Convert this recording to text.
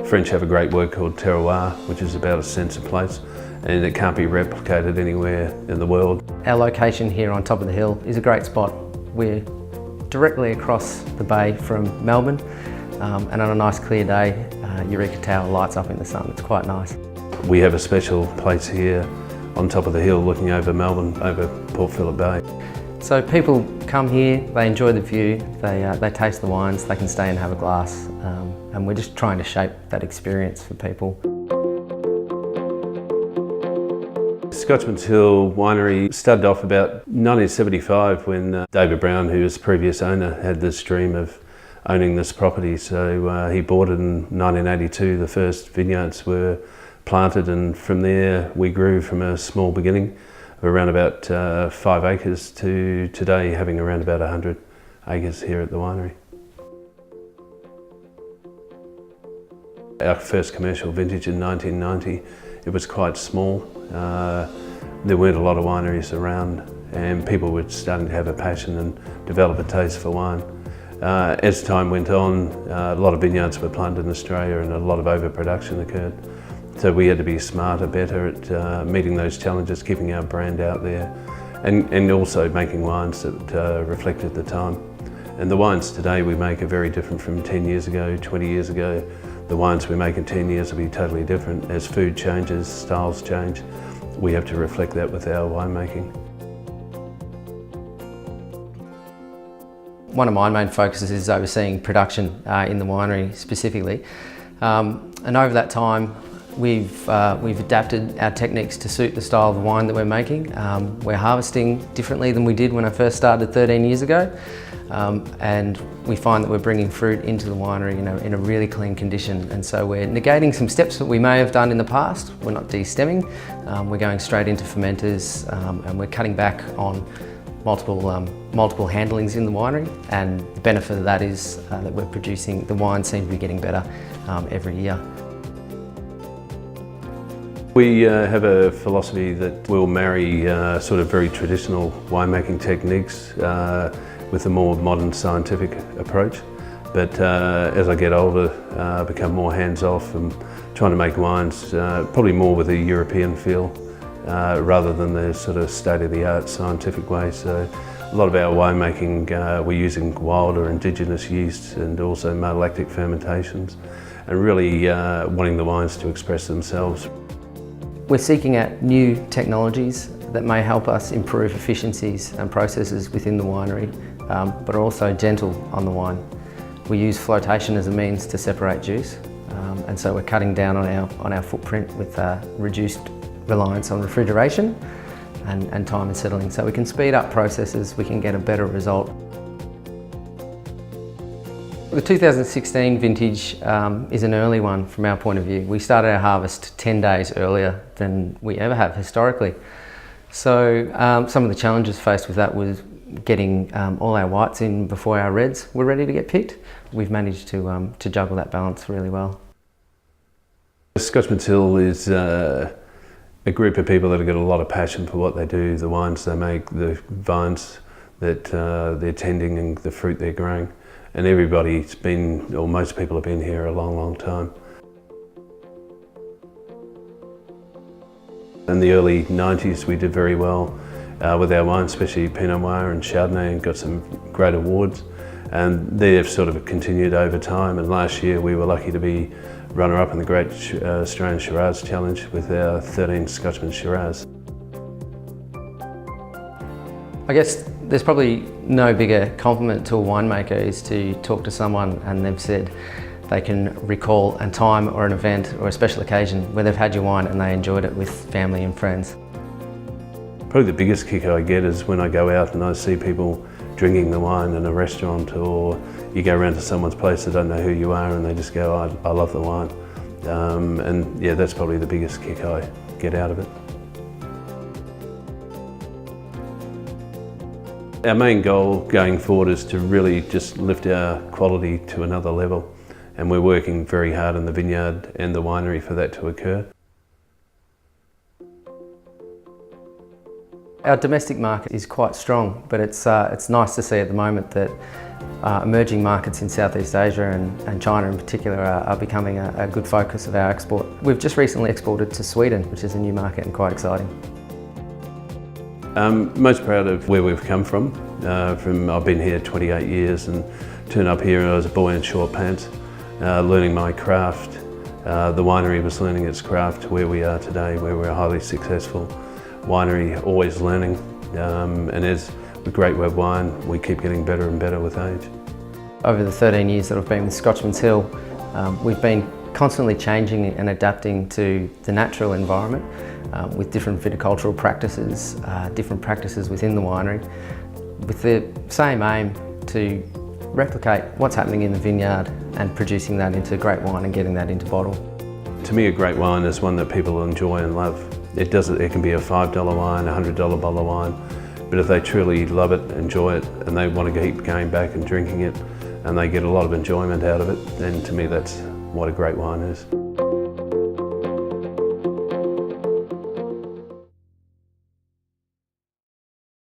French have a great word called terroir, which is about a sense of place, and it can't be replicated anywhere in the world. Our location here on top of the hill is a great spot. We're directly across the bay from Melbourne, and on a nice clear day, Eureka Tower lights up in the sun. It's quite nice. We have a special place here on top of the hill looking over Melbourne, over Port Phillip Bay. So people come here, they enjoy the view, they taste the wines, they can stay and have a glass, and we're just trying to shape that experience for people. Scotchmans Hill Winery started off about 1975 when David Brown, who was the previous owner, had this dream of owning this property. So he bought it in 1982. The first vineyards were planted, and from there we grew from a small beginning of around about 5 acres to today having around about 100 acres here at the winery. Our first commercial vintage in 1990, it was quite small. There weren't a lot of wineries around, and people were starting to have a passion and develop a taste for wine. As time went on, a lot of vineyards were planted in Australia and a lot of overproduction occurred. So we had to be smarter, better at meeting those challenges, keeping our brand out there, and also making wines that reflected the time. And the wines today we make are very different from 10 years ago, 20 years ago. The wines we make in 10 years will be totally different. As food changes, styles change, we have to reflect that with our winemaking. One of my main focuses is overseeing production in the winery specifically. And over that time, we've adapted our techniques to suit the style of wine that we're making. We're harvesting differently than we did when I first started 13 years ago. And we find that we're bringing fruit into the winery in a really clean condition. And so we're negating some steps that we may have done in the past. We're not de-stemming, we're going straight into fermenters, and we're cutting back on multiple handlings in the winery. And the benefit of that is that we're producing, the wine seems to be getting better every year. We have a philosophy that will marry sort of very traditional winemaking techniques with a more modern scientific approach. But as I get older, I become more hands-off and trying to make wines probably more with a European feel rather than the sort of state-of-the-art scientific way. So a lot of our winemaking, we're using wild or indigenous yeasts and also malolactic fermentations, and really wanting the wines to express themselves. We're seeking out new technologies that may help us improve efficiencies and processes within the winery, but are also gentle on the wine. We use flotation as a means to separate juice, and so we're cutting down on our footprint with reduced reliance on refrigeration and time and settling. So we can speed up processes, we can get a better result. The 2016 vintage is an early one from our point of view. We started our harvest 10 days earlier than we ever have historically. So some of the challenges faced with that was getting all our whites in before our reds were ready to get picked. We've managed to juggle that balance really well. Scotchmans Hill is a group of people that have got a lot of passion for what they do, the wines they make, the vines that they're tending and the fruit they're growing. And everybody's been, or most people have been here a long, long time. In the early 90s we did very well with our wines, especially Pinot Noir and Chardonnay, and got some great awards. And they've sort of continued over time, and last year we were lucky to be runner-up in the Great Australian Shiraz Challenge with our 13 Scotchmans Shiraz. I guess there's probably no bigger compliment to a winemaker is to talk to someone and they've said they can recall a time or an event or a special occasion where they've had your wine and they enjoyed it with family and friends. Probably the biggest kick I get is when I go out and I see people drinking the wine in a restaurant, or you go around to someone's place, they don't know who you are and they just go, I love the wine. And yeah, that's probably the biggest kick I get out of it. Our main goal going forward is to really just lift our quality to another level, and we're working very hard in the vineyard and the winery for that to occur. Our domestic market is quite strong, but it's nice to see at the moment that Emerging markets in Southeast Asia and China in particular are becoming a good focus of our export. We've just recently exported to Sweden, which is a new market and quite exciting. Most proud of where we've come from. I've been here 28 years and turned up here and I was a boy in short pants, learning my craft. The winery was learning its craft to where we are today, where we're a highly successful winery, always learning. And as with great red wine, we keep getting better and better with age. Over the 13 years that I've been with Scotchmans Hill, we've been constantly changing and adapting to the natural environment with different viticultural practices, different practices within the winery, with the same aim to replicate what's happening in the vineyard and producing that into great wine and getting that into bottle. To me, a great wine is one that people enjoy and love. It can be a $5 wine, a $100 bottle of wine, but if they truly love it, enjoy it, and they want to keep going back and drinking it, and they get a lot of enjoyment out of it, then to me that's what a great wine is.